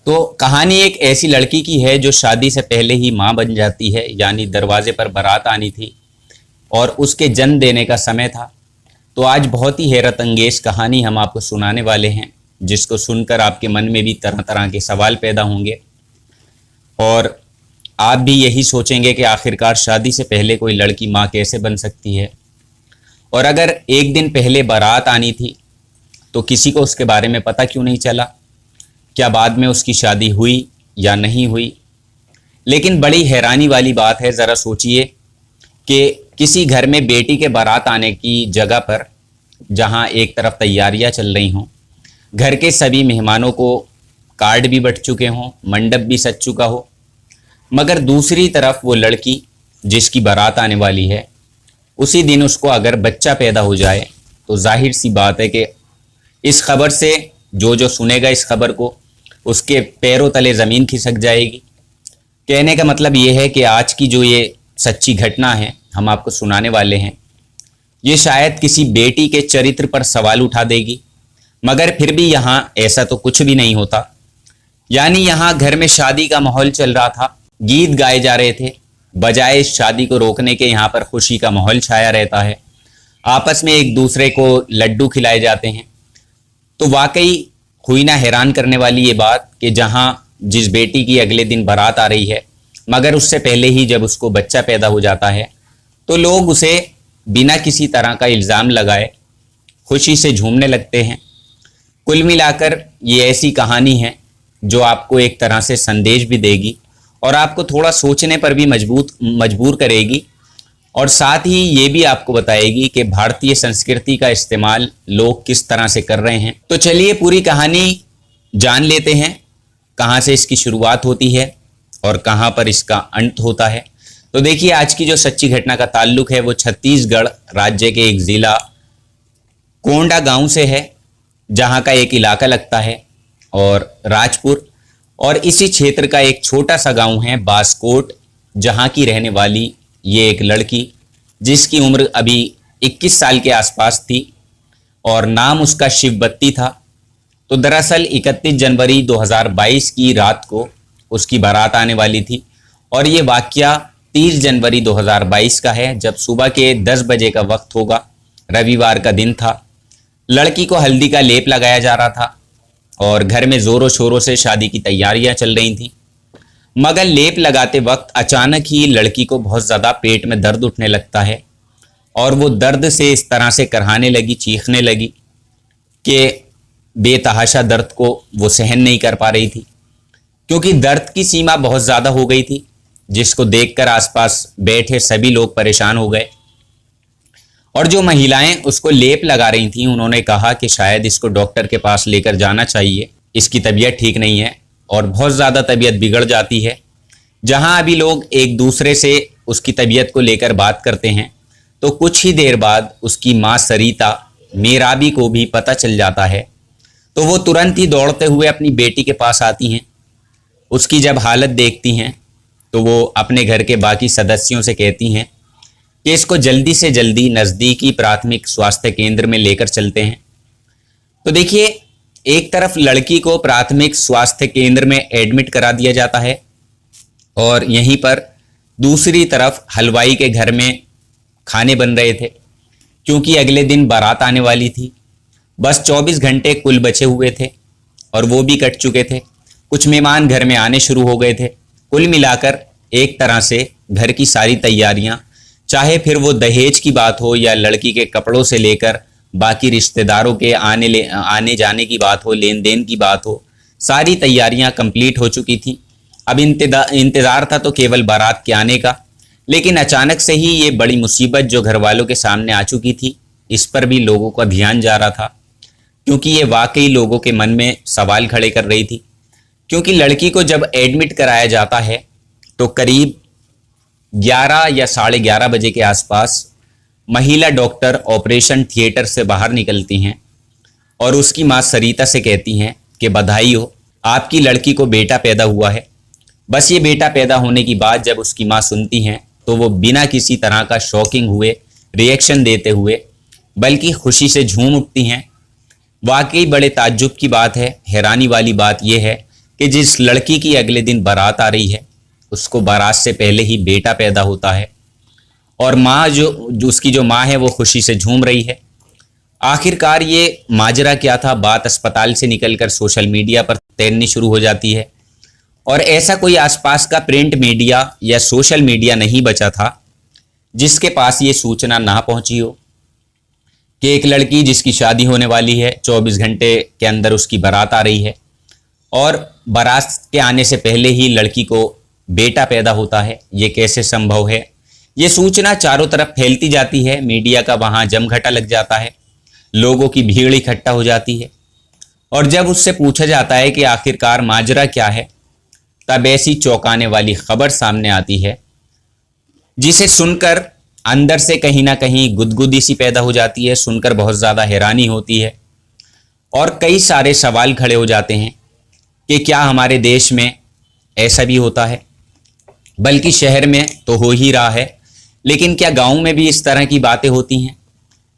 तो कहानी एक ऐसी लड़की की है जो शादी से पहले ही माँ बन जाती है, यानी दरवाजे पर बारात आनी थी और उसके जन्म देने का समय था। तो आज बहुत ही हैरत अंगेज कहानी हम आपको सुनाने वाले हैं, जिसको सुनकर आपके मन में भी तरह तरह के सवाल पैदा होंगे और आप भी यही सोचेंगे कि आखिरकार शादी से पहले कोई लड़की माँ कैसे बन सकती है। और अगर एक दिन पहले बारात आनी थी तो किसी को उसके बारे में पता क्यों नहीं चला? क्या बाद में उसकी शादी हुई या नहीं हुई? लेकिन बड़ी हैरानी वाली बात है, ज़रा सोचिए कि किसी घर में बेटी के बारात आने की जगह पर जहां एक तरफ तैयारियां चल रही हों, घर के सभी मेहमानों को कार्ड भी बंट चुके हों, मंडप भी सज चुका हो, मगर दूसरी तरफ वो लड़की जिसकी बारात आने वाली है, उसी दिन उसको अगर बच्चा पैदा हो जाए तो जाहिर सी बात है कि इस खबर से जो सुनेगा इस खबर को, उसके पैरों तले ज़मीन खिसक जाएगी। कहने का मतलब ये है कि आज की जो ये सच्ची घटना है हम आपको सुनाने वाले हैं, ये शायद किसी बेटी के चरित्र पर सवाल उठा देगी, मगर फिर भी यहाँ ऐसा तो कुछ भी नहीं होता। यानी यहाँ घर में शादी का माहौल चल रहा था, गीत गाए जा रहे थे, बजाय इस शादी को रोकने के यहाँ पर खुशी का माहौल छाया रहता है, आपस में एक दूसरे को लड्डू खिलाए जाते हैं। तो वाकई हुई ना हैरान करने वाली ये बात कि जहाँ जिस बेटी की अगले दिन बारात आ रही है, मगर उससे पहले ही जब उसको बच्चा पैदा हो जाता है तो लोग उसे बिना किसी तरह का इल्ज़ाम लगाए खुशी से झूमने लगते हैं। कुल मिलाकर ये ऐसी कहानी है जो आपको एक तरह से संदेश भी देगी और आपको थोड़ा सोचने पर भी मजबूर करेगी, और साथ ही ये भी आपको बताएगी कि भारतीय संस्कृति का इस्तेमाल लोग किस तरह से कर रहे हैं। तो चलिए पूरी कहानी जान लेते हैं, कहाँ से इसकी शुरुआत होती है और कहाँ पर इसका अंत होता है। तो देखिए, आज की जो सच्ची घटना का ताल्लुक है वो छत्तीसगढ़ राज्य के एक ज़िला कोंडा गांव से है, जहाँ का एक इलाका लगता है और राजपुर, और इसी क्षेत्र का एक छोटा सा गांव है बास्कोट, जहाँ की रहने वाली ये एक लड़की जिसकी उम्र अभी 21 साल के आसपास थी और नाम उसका शिवबत्ती था। तो दरअसल 31 जनवरी 2022 की रात को उसकी बारात आने वाली थी और ये वाकया 30 जनवरी 2022 का है, जब सुबह के 10 बजे का वक्त होगा, रविवार का दिन था। लड़की को हल्दी का लेप लगाया जा रहा था और घर में ज़ोरों शोरों से शादी की तैयारियां चल रही थीं, मगर लेप लगाते वक्त अचानक ही लड़की को बहुत ज़्यादा पेट में दर्द उठने लगता है और वो दर्द से इस तरह से करहाने लगी, चीखने लगी कि बेतहाशा दर्द को वो सहन नहीं कर पा रही थी, क्योंकि दर्द की सीमा बहुत ज़्यादा हो गई थी, जिसको देखकर आसपास बैठे सभी लोग परेशान हो गए। और जो महिलाएं उसको लेप लगा रही थीं, उन्होंने कहा कि शायद इसको डॉक्टर के पास लेकर जाना चाहिए, इसकी तबीयत ठीक नहीं है और बहुत ज़्यादा तबीयत बिगड़ जाती है। जहां अभी लोग एक दूसरे से उसकी तबीयत को लेकर बात करते हैं, तो कुछ ही देर बाद उसकी माँ सरिता मेराबी को भी पता चल जाता है। तो वो तुरंत ही दौड़ते हुए अपनी बेटी के पास आती हैं। उसकी जब हालत देखती हैं तो वो अपने घर के बाकी सदस्यों से कहती हैं कि इसको जल्दी से जल्दी नज़दीकी प्राथमिक स्वास्थ्य केंद्र में लेकर चलते हैं। तो देखिए, एक तरफ लड़की को प्राथमिक स्वास्थ्य केंद्र में एडमिट करा दिया जाता है और यहीं पर दूसरी तरफ हलवाई के घर में खाने बन रहे थे, क्योंकि अगले दिन बारात आने वाली थी। बस 24 घंटे कुल बचे हुए थे और वो भी कट चुके थे। कुछ मेहमान घर में आने शुरू हो गए थे। कुल मिलाकर एक तरह से घर की सारी तैयारियां, चाहे फिर वो दहेज की बात हो या लड़की के कपड़ों से लेकर बाकी रिश्तेदारों के आने जाने की बात हो, लेन देन की बात हो, सारी तैयारियां कंप्लीट हो चुकी थी। अब इंतज़ार था तो केवल बारात के आने का, लेकिन अचानक से ही ये बड़ी मुसीबत जो घर वालों के सामने आ चुकी थी, इस पर भी लोगों का ध्यान जा रहा था, क्योंकि ये वाकई लोगों के मन में सवाल खड़े कर रही थी। क्योंकि लड़की को जब एडमिट कराया जाता है तो करीब 11 या 11:30 बजे के आसपास महिला डॉक्टर ऑपरेशन थिएटर से बाहर निकलती हैं और उसकी मां सरिता से कहती हैं कि बधाई हो, आपकी लड़की को बेटा पैदा हुआ है। बस ये बेटा पैदा होने की बात जब उसकी मां सुनती हैं तो वो बिना किसी तरह का शॉकिंग हुए, रिएक्शन देते हुए, बल्कि खुशी से झूम उठती हैं। वाकई बड़े ताज्जुब की बात है। हैरानी वाली बात यह है कि जिस लड़की की अगले दिन बारात आ रही है उसको बारात से पहले ही बेटा पैदा होता है और माँ जो उसकी जो माँ है वो खुशी से झूम रही है। आखिरकार ये माजरा क्या था? बात अस्पताल से निकलकर सोशल मीडिया पर तैरनी शुरू हो जाती है और ऐसा कोई आसपास का प्रिंट मीडिया या सोशल मीडिया नहीं बचा था जिसके पास ये सूचना ना पहुंची हो कि एक लड़की जिसकी शादी होने वाली है 24 घंटे के अंदर उसकी बारात आ रही है और बारात के आने से पहले ही लड़की को बेटा पैदा होता है। ये कैसे संभव है? ये सूचना चारों तरफ फैलती जाती है, मीडिया का वहाँ जमघटा लग जाता है, लोगों की भीड़ इकट्ठा हो जाती है और जब उससे पूछा जाता है कि आखिरकार माजरा क्या है, तब ऐसी चौंकाने वाली खबर सामने आती है जिसे सुनकर अंदर से कहीं ना कहीं गुदगुदी सी पैदा हो जाती है, सुनकर बहुत ज़्यादा हैरानी होती है और कई सारे सवाल खड़े हो जाते हैं कि क्या हमारे देश में ऐसा भी होता है? बल्कि शहर में तो हो ही रहा है, लेकिन क्या गांव में भी इस तरह की बातें होती हैं?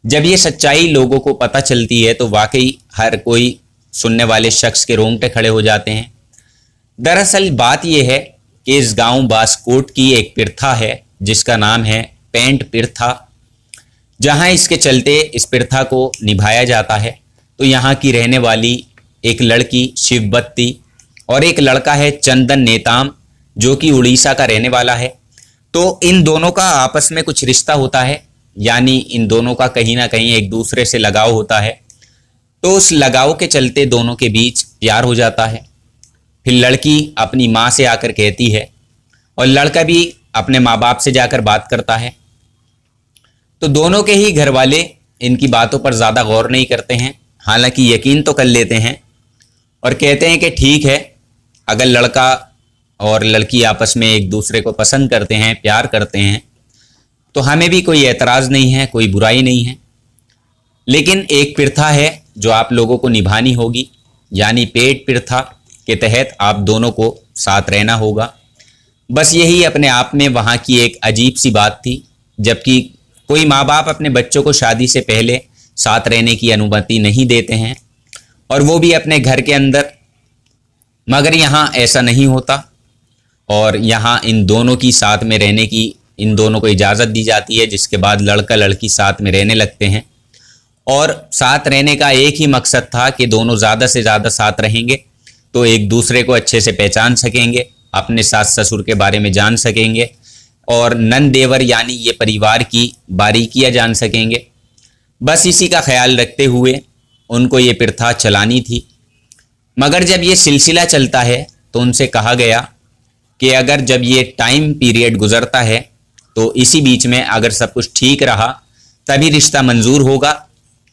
जब ये सच्चाई लोगों को पता चलती है तो वाकई हर कोई सुनने वाले शख्स के रोंगटे खड़े हो जाते हैं। दरअसल बात यह है कि इस गांव बास्कोट की एक प्रथा है जिसका नाम है पेंट प्रथा। जहां इसके चलते इस प्रथा को निभाया जाता है तो यहाँ की रहने वाली एक लड़की शिवबत्ती और एक लड़का है चंदन नेताम जो कि उड़ीसा का रहने वाला है। तो इन दोनों का आपस में कुछ रिश्ता होता है, यानी इन दोनों का कहीं ना कहीं एक दूसरे से लगाव होता है। तो उस लगाव के चलते दोनों के बीच प्यार हो जाता है। फिर लड़की अपनी माँ से आकर कहती है और लड़का भी अपने माँ बाप से जाकर बात करता है। तो दोनों के ही घर वाले इनकी बातों पर ज़्यादा गौर नहीं करते हैं, हालांकि यकीन तो कर लेते हैं और कहते हैं कि ठीक है, अगर लड़का और लड़की आपस में एक दूसरे को पसंद करते हैं, प्यार करते हैं, तो हमें भी कोई एतराज़ नहीं है, कोई बुराई नहीं है। लेकिन एक प्रथा है जो आप लोगों को निभानी होगी, यानी पेट प्रथा के तहत आप दोनों को साथ रहना होगा। बस यही अपने आप में वहाँ की एक अजीब सी बात थी, जबकि कोई माँ बाप अपने बच्चों को शादी से पहले साथ रहने की अनुमति नहीं देते हैं और वो भी अपने घर के अंदर। मगर यहाँ ऐसा नहीं होता और यहाँ इन दोनों की साथ में रहने की इन दोनों को इजाज़त दी जाती है, जिसके बाद लड़का लड़की साथ में रहने लगते हैं। और साथ रहने का एक ही मकसद था कि दोनों ज़्यादा से ज़्यादा साथ रहेंगे तो एक दूसरे को अच्छे से पहचान सकेंगे, अपने सास ससुर के बारे में जान सकेंगे और नंद देवर यानी ये परिवार की बारीकियां जान सकेंगे। बस इसी का ख्याल रखते हुए उनको ये प्रथा चलानी थी। मगर जब ये सिलसिला चलता है तो उनसे कहा गया कि अगर जब ये टाइम पीरियड गुजरता है तो इसी बीच में अगर सब कुछ ठीक रहा तभी रिश्ता मंजूर होगा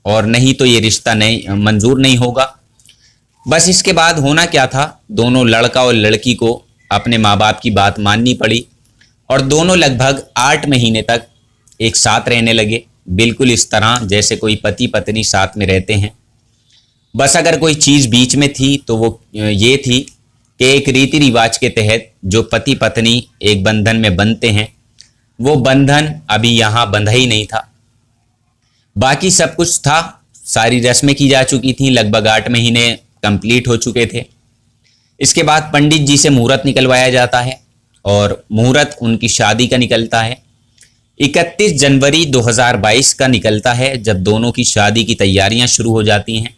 और नहीं तो ये रिश्ता नहीं मंजूर नहीं होगा। बस इसके बाद होना क्या था, दोनों लड़का और लड़की को अपने माँ बाप की बात माननी पड़ी और दोनों लगभग 8 महीने तक एक साथ रहने लगे, बिल्कुल इस तरह जैसे कोई पति पत्नी साथ में रहते हैं। बस अगर कोई चीज़ बीच में थी तो वो ये थी कि एक रीति रिवाज के तहत जो पति पत्नी एक बंधन में बंधते हैं वो बंधन अभी यहाँ बंधा ही नहीं था। बाकी सब कुछ था, सारी रस्में की जा चुकी थी, लगभग 8 महीने कंप्लीट हो चुके थे। इसके बाद पंडित जी से मुहूर्त निकलवाया जाता है और मुहूर्त उनकी शादी का निकलता है। 31 जनवरी 2022 का निकलता है, जब दोनों की शादी की तैयारियां शुरू हो जाती हैं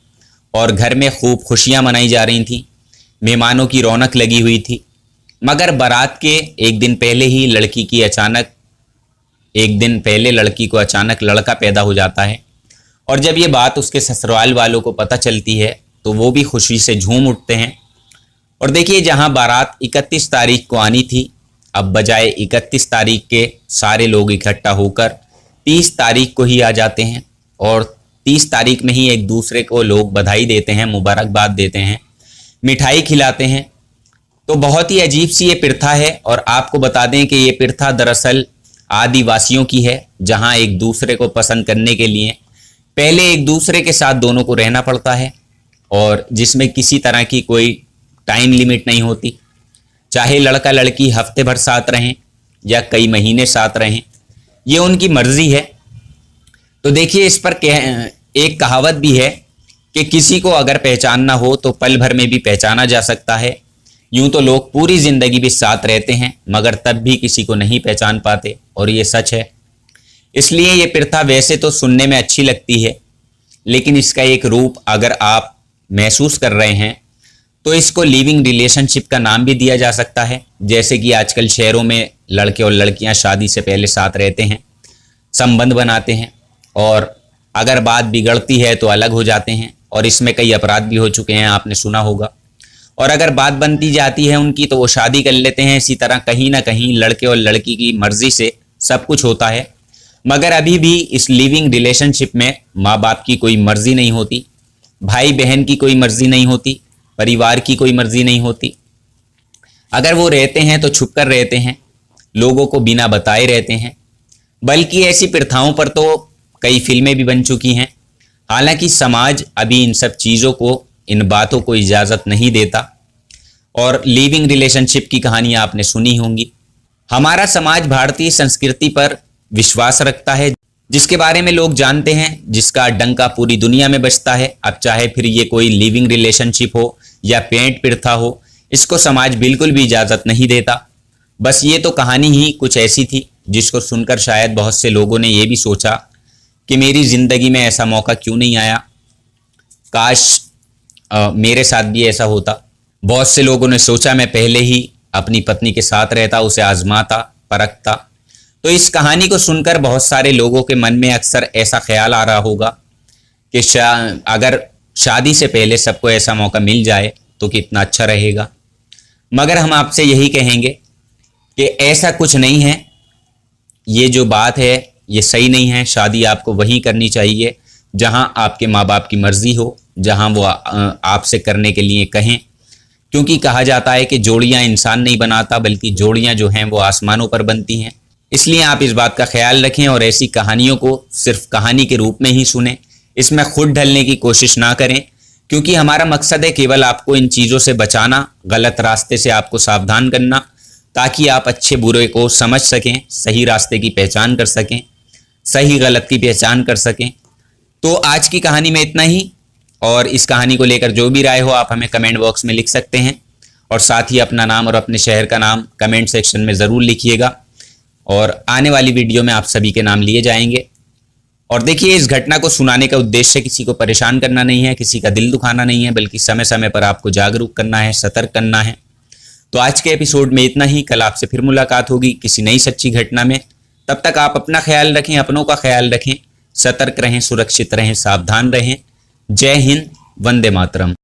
और घर में खूब खुशियां मनाई जा रही थी, मेहमानों की रौनक लगी हुई थी। मगर बारात के एक दिन पहले ही लड़की को अचानक लड़का पैदा हो जाता है और जब ये बात उसके ससुराल वालों को पता चलती है तो वो भी खुशी से झूम उठते हैं। और देखिए, जहां बारात 31 तारीख को आनी थी, अब बजाय 31 तारीख के सारे लोग इकट्ठा होकर 30 तारीख को ही आ जाते हैं और 30 तारीख में ही एक दूसरे को लोग बधाई देते हैं, मुबारकबाद देते हैं, मिठाई खिलाते हैं। तो बहुत ही अजीब सी ये प्रथा है और आपको बता दें कि ये प्रथा दरअसल आदिवासियों की है, जहां एक दूसरे को पसंद करने के लिए पहले एक दूसरे के साथ दोनों को रहना पड़ता है और जिसमें किसी तरह की कोई टाइम लिमिट नहीं होती, चाहे लड़का लड़की हफ्ते भर साथ रहें या कई महीने साथ रहें, ये उनकी मर्जी है। तो देखिए, इस पर एक कहावत भी है कि किसी को अगर पहचानना हो तो पल भर में भी पहचाना जा सकता है, यूं तो लोग पूरी जिंदगी भी साथ रहते हैं मगर तब भी किसी को नहीं पहचान पाते, और ये सच है। इसलिए ये प्रथा वैसे तो सुनने में अच्छी लगती है, लेकिन इसका एक रूप अगर आप महसूस कर रहे हैं तो इसको लिविंग रिलेशनशिप का नाम भी दिया जा सकता है। जैसे कि आजकल शहरों में लड़के और लड़कियां शादी से पहले साथ रहते हैं, संबंध बनाते हैं, और अगर बात बिगड़ती है तो अलग हो जाते हैं, और इसमें कई अपराध भी हो चुके हैं, आपने सुना होगा। और अगर बात बनती जाती है उनकी तो वो शादी कर लेते हैं। इसी तरह कहीं ना कहीं लड़के और लड़की की मर्जी से सब कुछ होता है, मगर अभी भी इस लिविंग रिलेशनशिप में माँ बाप की कोई मर्जी नहीं होती, भाई बहन की कोई मर्जी नहीं होती, परिवार की कोई मर्जी नहीं होती। अगर वो रहते हैं तो छुप कर रहते हैं, लोगों को बिना बताए रहते हैं। बल्कि ऐसी प्रथाओं पर तो कई फिल्में भी बन चुकी हैं। हालांकि समाज अभी इन सब चीज़ों को, इन बातों को इजाज़त नहीं देता। और लिविंग रिलेशनशिप की कहानियाँ आपने सुनी होंगी। हमारा समाज भारतीय संस्कृति पर विश्वास रखता है, जिसके बारे में लोग जानते हैं, जिसका डंका पूरी दुनिया में बजता है। अब चाहे फिर ये कोई लिविंग रिलेशनशिप हो या पेंट प्रथा हो, इसको समाज बिल्कुल भी इजाज़त नहीं देता। बस ये तो कहानी ही कुछ ऐसी थी जिसको सुनकर शायद बहुत से लोगों ने ये भी सोचा कि मेरी ज़िंदगी में ऐसा मौका क्यों नहीं आया, काश मेरे साथ भी ऐसा होता। बहुत से लोगों ने सोचा मैं पहले ही अपनी पत्नी के साथ रहता, उसे आजमाता, परखता। तो इस कहानी को सुनकर बहुत सारे लोगों के मन में अक्सर ऐसा ख्याल आ रहा होगा कि अगर शादी से पहले सबको ऐसा मौका मिल जाए तो कितना अच्छा रहेगा। मगर हम आपसे यही कहेंगे कि ऐसा कुछ नहीं है। ये जो बात है ये सही नहीं है। शादी आपको वहीं करनी चाहिए जहां आपके माँ बाप की मर्जी हो, जहां वो आपसे करने के लिए कहें। क्योंकि कहा जाता है कि जोड़ियां इंसान नहीं बनाता, बल्कि जोड़ियां जो हैं वो आसमानों पर बनती हैं। इसलिए आप इस बात का ख्याल रखें और ऐसी कहानियों को सिर्फ कहानी के रूप में ही सुने, इसमें खुद ढलने की कोशिश ना करें। क्योंकि हमारा मकसद है केवल आपको इन चीज़ों से बचाना, गलत रास्ते से आपको सावधान करना, ताकि आप अच्छे बुरे को समझ सकें, सही रास्ते की पहचान कर सकें, सही गलत की पहचान कर सकें। तो आज की कहानी में इतना ही, और इस कहानी को लेकर जो भी राय हो आप हमें कमेंट बॉक्स में लिख सकते हैं, और साथ ही अपना नाम और अपने शहर का नाम कमेंट सेक्शन में ज़रूर लिखिएगा, और आने वाली वीडियो में आप सभी के नाम लिए जाएंगे। और देखिए, इस घटना को सुनाने का उद्देश्य किसी को परेशान करना नहीं है, किसी का दिल दुखाना नहीं है, बल्कि समय समय पर आपको जागरूक करना है, सतर्क करना है। तो आज के एपिसोड में इतना ही। कल आपसे फिर मुलाकात होगी किसी नई सच्ची घटना में। तब तक आप अपना ख्याल रखें, अपनों का ख्याल रखें, सतर्क रहें, सुरक्षित रहें, सावधान रहें। जय हिंद, वंदे मातरम।